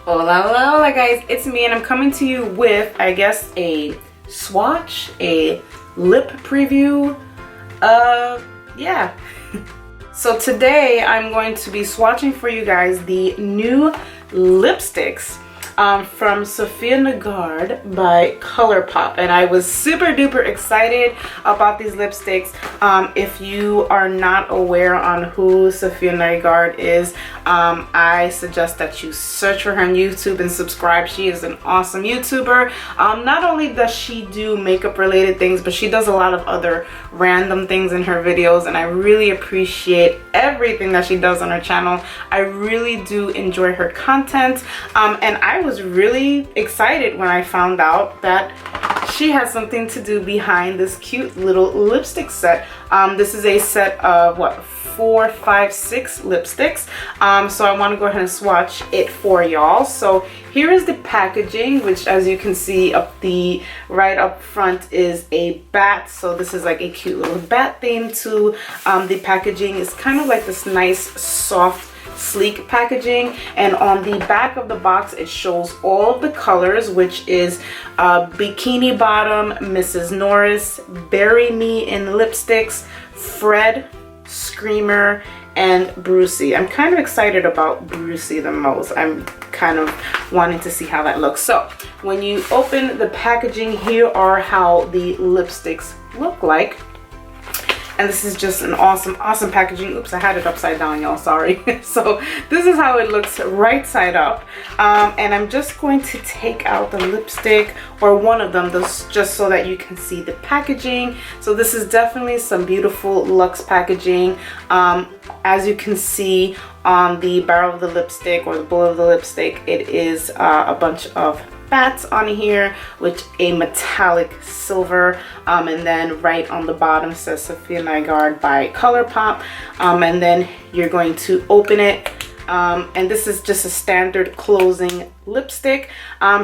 Hola, hola, hola guys, it's me and I'm coming to you with, I guess, a swatch, a lip preview, yeah. So today I'm going to be swatching for you guys the new lipsticks from Safiya Nygaard by Colourpop, and I was super duper excited about these lipsticks. If you are not aware on who Safiya Nygaard is, I suggest that you search for her on YouTube and subscribe. She is an awesome YouTuber. Not only does she do makeup related things, but she does a lot of other random things in her videos, and I really appreciate everything that she does on her channel. I really do enjoy her content, and I was really excited when I found out that she has something to do behind this cute little lipstick set. This is a set of what, 4, 5, 6 lipsticks. So I want to go ahead and swatch it for y'all. So here is the packaging, which as you can see right up front is a bat. So this is like a cute little bat theme to the packaging. It's kind of like this nice soft sleek packaging, and on the back of the box it shows all of the colors, which is Bikini Bottom, Mrs. Norris, Bury Me in Lipsticks, Woah Screamer, and Brucey. I'm kind of excited about Brucey the most. I'm kind of wanting to see how that looks. So when you open the packaging, here are how the lipsticks look like. And this is just an awesome packaging. Oops, I had it upside down, y'all, sorry. So this is how it looks right side up. And I'm just going to take out the lipstick, or one of them, just so that you can see the packaging. So this is definitely some beautiful luxe packaging. As you can see on the barrel of the lipstick, or the bowl of the lipstick, it is a bunch of bats on here with a metallic silver, and then right on the bottom says Safiya Nygaard by Colourpop, and then you're going to open it, and this is just a standard closing lipstick.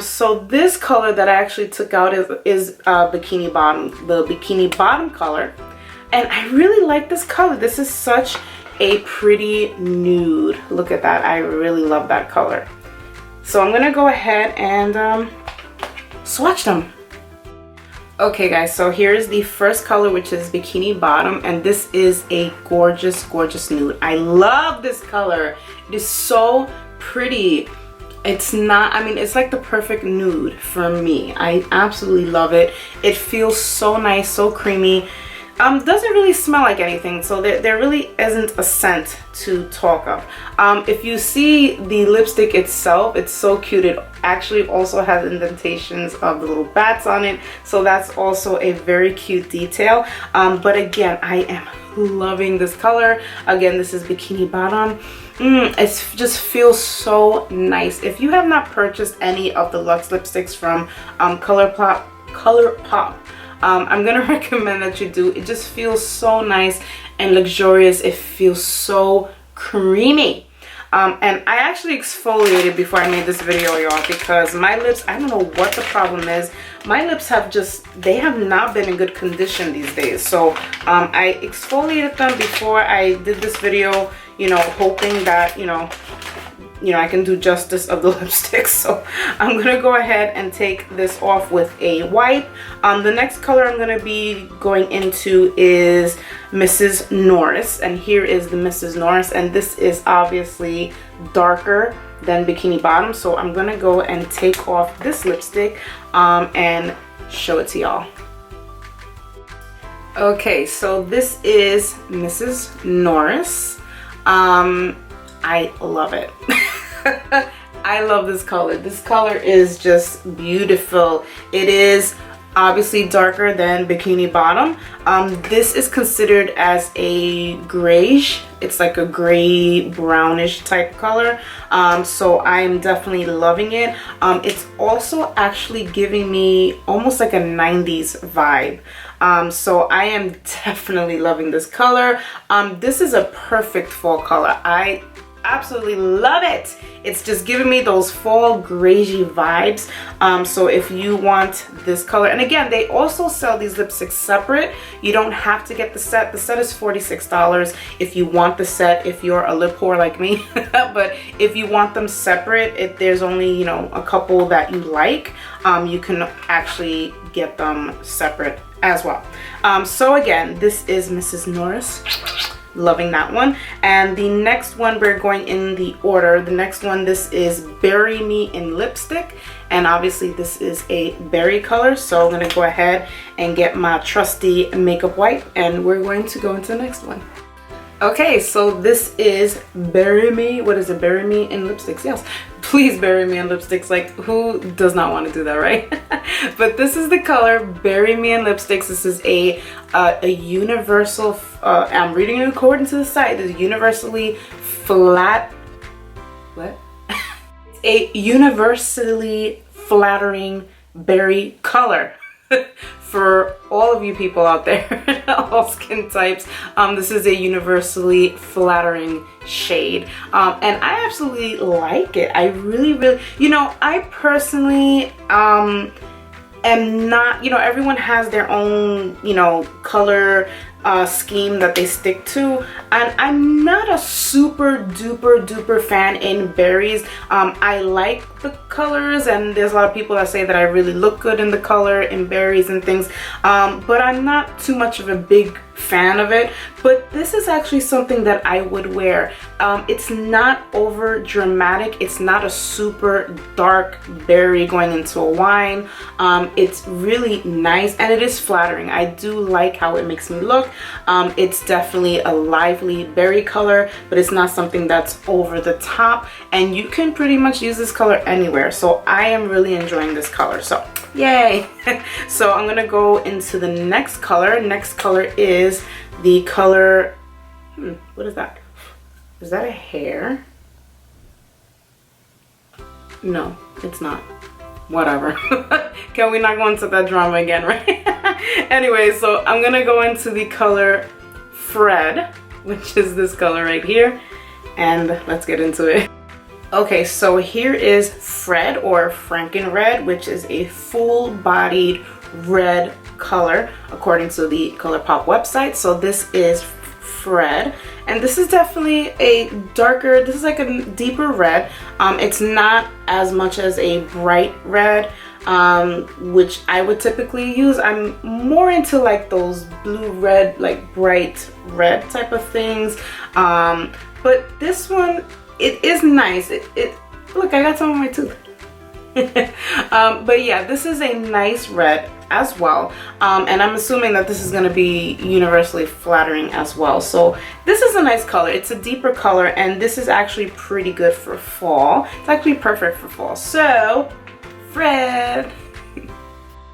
So this color that I actually took out is Bikini Bottom, the Bikini Bottom color, and I really like this color. This is such a pretty nude. Look at that, I really love that color. So I'm gonna go ahead and swatch them. Okay guys, so here's the first color, which is Bikini Bottom, and this is a gorgeous nude. I love this color. It is so pretty. It's not, I mean, it's like the perfect nude for me. I absolutely love it. It feels so nice, so creamy. Doesn't really smell like anything, so there really isn't a scent to talk of. If you see the lipstick itself, it's so cute. It actually also has indentations of the little bats on it, so that's also a very cute detail. But again, I am loving this color. Again, this is Bikini Bottom. It just feels so nice. If you have not purchased any of the luxe lipsticks from Colourpop, I'm gonna recommend that you do. It just feels so nice and luxurious. It feels so creamy. And I actually exfoliated before I made this video, y'all, because my lips, I don't know what the problem is. My lips they have not been in good condition these days. So I exfoliated them before I did this video, you know, hoping that, you know, I can do justice of the lipstick. So I'm gonna go ahead and take this off with a wipe. The next color I'm gonna be going into is Mrs. Norris, and here is the Mrs. Norris, and this is obviously darker than Bikini Bottom. So I'm gonna go and take off this lipstick and show it to y'all. Okay, so this is Mrs. Norris. I love it. I love this color. This color is just beautiful. It is obviously darker than Bikini Bottom. This is considered as a grayish. It's like a gray brownish type color. So I am definitely loving it. It's also actually giving me almost like a 90s vibe. So I am definitely loving this color. This is a perfect fall color. I absolutely love it. It's just giving me those fall gragey vibes. So if you want this color, and again, they also sell these lipsticks separate. You don't have to get the set. The set is $46 if you want the set, if you're a lip whore like me. But if you want them separate, there's only, you know, a couple that you like, you can actually get them separate as well. So again, this is Mrs. Norris. Loving that one. And the next one, we're going in the order. The next one, this is Bury Me in Lipstick, and obviously this is a berry color, so I'm gonna go ahead and get my trusty makeup wipe, and we're going to go into the next one. Okay, so this is Bury Me. What is it? Bury Me in Lipsticks. Yes, please bury me in lipsticks. Like, who does not want to do that, right? But this is the color Bury Me in Lipsticks. This is a universal, I'm reading it according to the site, it's universally flat, what? It's a universally flattering berry color. For all of you people out there, all skin types, this is a universally flattering shade, and I absolutely like it. I really, you know, I personally am not, you know, everyone has their own, you know, color scheme that they stick to, and I'm not a super duper fan in berries. I like the colors, and there's a lot of people that say that I really look good in the color in berries and things, but I'm not too much of a big fan of it. But this is actually something that I would wear. It's not over dramatic, it's not a super dark berry going into a wine. It's really nice, and it is flattering. I do like how it makes me look. It's definitely a lively berry color, but it's not something that's over the top, and you can pretty much use this color anywhere. So I am really enjoying this color, so yay. So I'm gonna go into the next color. Next color is the color, what is that? Is that a hair? No, it's not. Whatever. Can we not go into that drama again, right? Anyway, so I'm gonna go into the color Fred, which is this color right here, and let's get into it. Okay, so here is Fred, or Franken Red, which is a full-bodied red color according to the Colourpop website. So this is Fred, and this is definitely a darker, this is like a deeper red. It's not as much as a bright red, which I would typically use. I'm more into like those blue red, like bright red type of things, but this one, it is nice. It look, I got some on my tooth. But yeah, this is a nice red as well, and I'm assuming that this is going to be universally flattering as well. So this is a nice color. It's a deeper color, and this is actually pretty good for fall. It's actually perfect for fall. So Fred.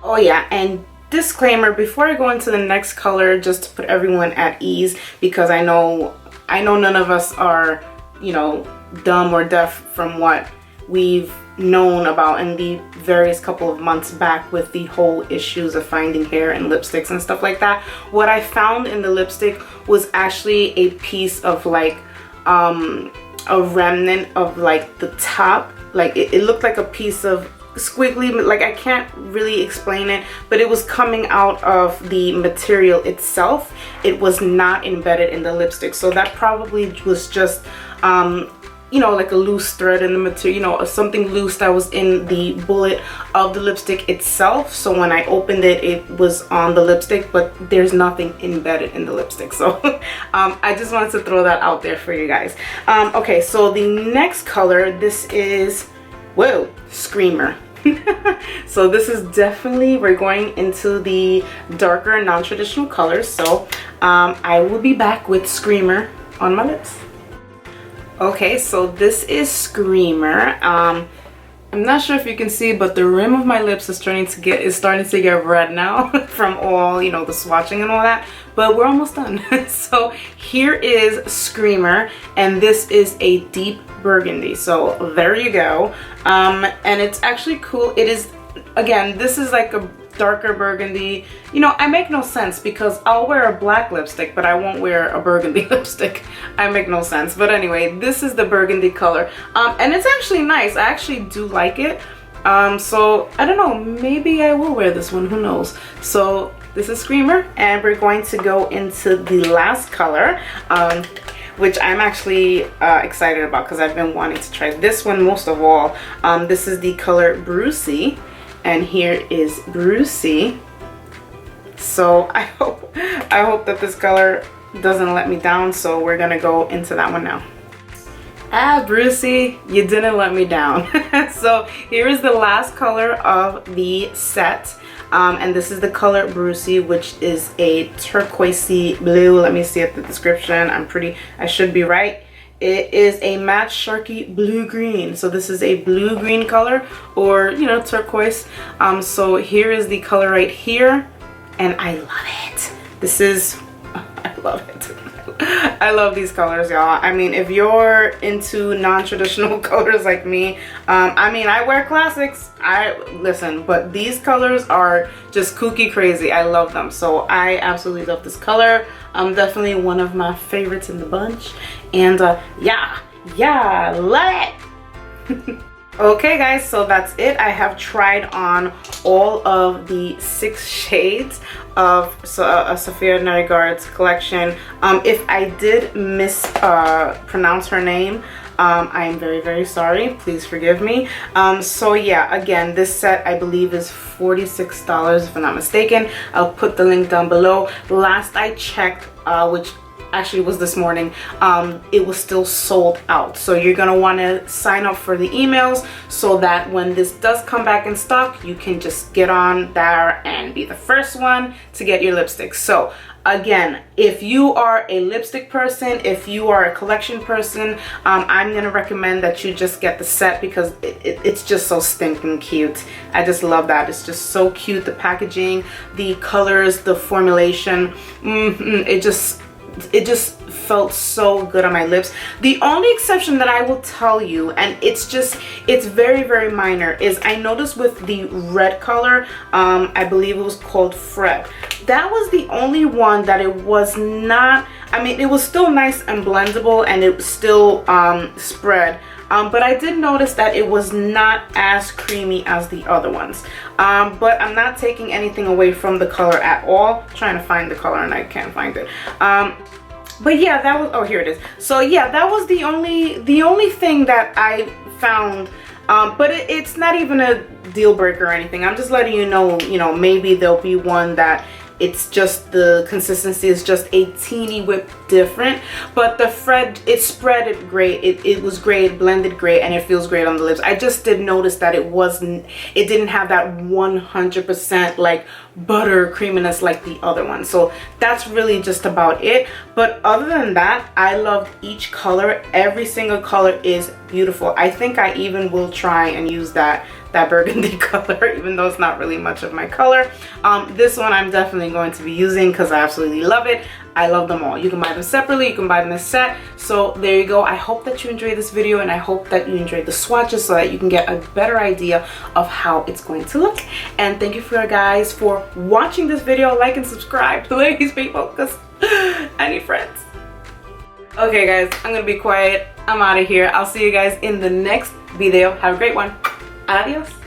Oh yeah, and disclaimer before I go into the next color, just to put everyone at ease, because I know none of us are, you know, dumb or deaf from what we've known about in the various couple of months back with the whole issues of finding hair in lipsticks and stuff like that. What I found in the lipstick was actually a piece of like a remnant of like the top, like it looked like a piece of squiggly, like I can't really explain it, but it was coming out of the material itself. It was not embedded in the lipstick, so that probably was just you know, like a loose thread in the material, you know, something loose that was in the bullet of the lipstick itself. So when I opened it, it was on the lipstick, but there's nothing embedded in the lipstick. So I just wanted to throw that out there for you guys. Okay, so the next color, this is Woah Screamer. So this is definitely, we're going into the darker non-traditional colors. So I will be back with Screamer on my lips. Okay, so this is Screamer. I'm not sure if you can see, but the rim of my lips is starting to get red now from all, you know, the swatching and all that, but we're almost done. So here is Screamer, and this is a deep burgundy. So there you go. And it's actually cool. It is, again, this is like darker burgundy. You know, I make no sense because I'll wear a black lipstick, but I won't wear a burgundy lipstick. I make no sense. But anyway, this is the burgundy color. And it's actually nice. I actually do like it. So I don't know, maybe I will wear this one, who knows. So this is Screamer, and we're going to go into the last color, which I'm actually excited about because I've been wanting to try this one most of all. This is the color Brucey, and here is Brucey. So I hope that this color doesn't let me down, so we're gonna go into that one now. Ah, Brucey, you didn't let me down. So here is the last color of the set. And this is the color Brucey, which is a turquoisey blue. Let me see at the description. I should be right. It is a matte sharky blue-green. So this is a blue-green color, or, you know, turquoise. So here is the color right here, and I love it. I love it. I love these colors, y'all. I mean, if you're into non-traditional colors like me, I mean, I wear classics. Listen, but these colors are just kooky crazy. I love them. So I absolutely love this color. Definitely one of my favorites in the bunch. And yeah, love it. Okay guys, so that's it. I have tried on all of the 6 shades of Safiya Nygaard's collection. If I did mispronounce her name, I am very, very sorry. Please forgive me. So yeah, again, this set I believe is $46 if I'm not mistaken. I'll put the link down below. Last I checked, which actually was this morning, it was still sold out. So you're gonna want to sign up for the emails so that when this does come back in stock, you can just get on there and be the first one to get your lipstick. So again, if you are a lipstick person, if you are a collection person, I'm gonna recommend that you just get the set because it's just so stinking cute. I just love that. It's just so cute. The packaging, the colors, the formulation, it just felt so good on my lips. The only exception that I will tell you, and it's very, very minor, is I noticed with the red color, I believe it was called Fred. That was the only one that it was not, I mean, it was still nice and blendable, and it was still spread. But I did notice that it was not as creamy as the other ones. But I'm not taking anything away from the color at all. I'm trying to find the color and I can't find it. But yeah, that was, oh, here it is. So yeah, that was the only thing that I found. But it's not even a deal breaker or anything. I'm just letting you know, maybe there'll be one that it's just the consistency is just a teeny whip different, but the Fred, it spread it great. It was great, it blended great, and it feels great on the lips. I just did notice that it didn't have that 100% like butter creaminess like the other one. So that's really just about it. But other than that, I loved each color. Every single color is beautiful. I think I even will try and use that burgundy color, even though it's not really much of my color. This one I'm definitely going to be using because I absolutely love it. I love them all. You can buy them separately, you can buy them as set. So there you go. I hope that you enjoyed this video, and I hope that you enjoyed the swatches so that you can get a better idea of how it's going to look. And thank you for guys for watching this video. Like and subscribe, please, people, because I need friends. Okay guys, I'm gonna be quiet. I'm out of here. I'll see you guys in the next video. Have a great one. Adios.